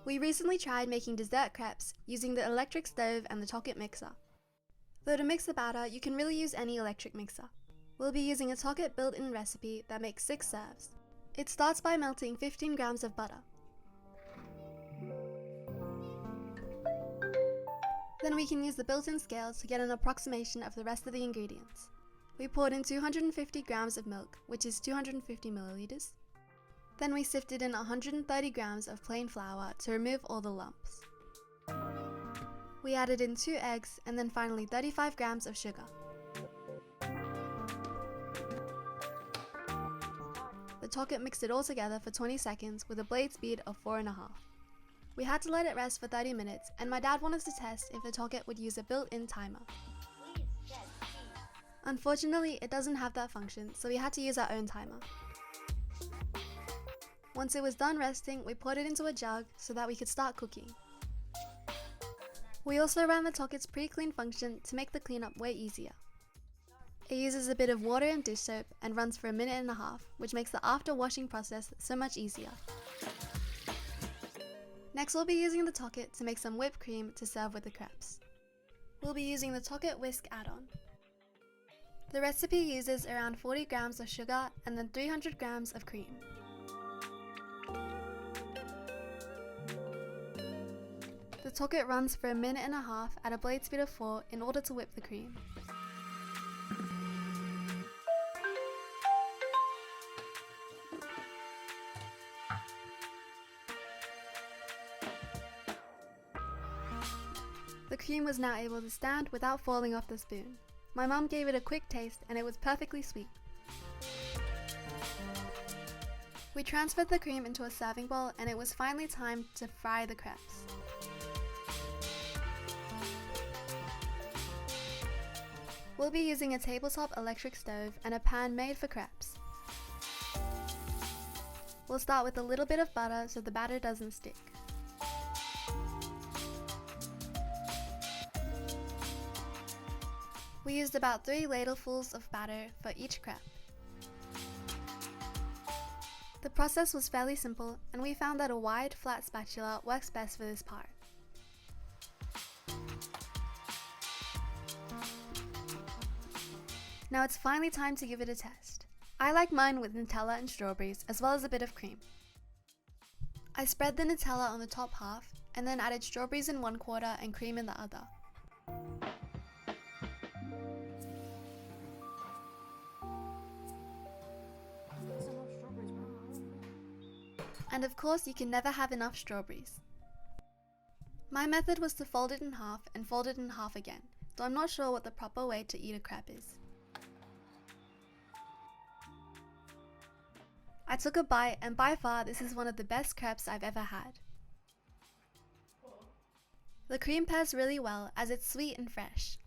We recently tried making dessert crepes using the electric stove and the Tokit mixer. Though to mix the batter, you can really use any electric mixer. We'll be using a Tokit built-in recipe that makes 6 serves. It starts by melting 15 grams of butter. Then we can use the built-in scale to get an approximation of the rest of the ingredients. We poured in 250 grams of milk, which is 250 milliliters. Then we sifted in 130 grams of plain flour to remove all the lumps. We added in 2 eggs and then finally 35 grams of sugar. The Tokit mixed it all together for 20 seconds with a blade speed of 4.5. We had to let it rest for 30 minutes and my dad wanted to test if the Tokit would use a built-in timer. Unfortunately, it doesn't have that function, so we had to use our own timer. Once it was done resting, we poured it into a jug so that we could start cooking. We also ran the Tokit's pre-clean function to make the cleanup way easier. It uses a bit of water and dish soap and runs for 1.5 minutes, which makes the after washing process so much easier. Next we'll be using the Tokit to make some whipped cream to serve with the crepes. We'll be using the Tokit whisk add-on. The recipe uses around 40 grams of sugar and then 300 grams of cream. The Tokit runs for 1.5 minutes at a blade speed of 4 in order to whip the cream. The cream was now able to stand without falling off the spoon. My mum gave it a quick taste and it was perfectly sweet. We transferred the cream into a serving bowl and it was finally time to fry the crepes. We'll be using a tabletop electric stove and a pan made for crepes. We'll start with a little bit of butter so the batter doesn't stick. We used about 3 ladlefuls of batter for each crepe. The process was fairly simple and we found that a wide, flat spatula works best for this part. Now it's finally time to give it a test. I like mine with Nutella and strawberries as well as a bit of cream. I spread the Nutella on the top half and then added strawberries in 1/4 and cream in the other. And of course, you can never have enough strawberries. My method was to fold it in half and fold it in half again, though I'm not sure what the proper way to eat a crepe is. I took a bite and by far this is one of the best crepes I've ever had. The cream pairs really well as it's sweet and fresh.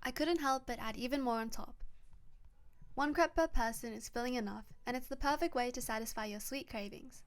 I couldn't help but add even more on top. 1 crepe per person is filling enough and it's the perfect way to satisfy your sweet cravings.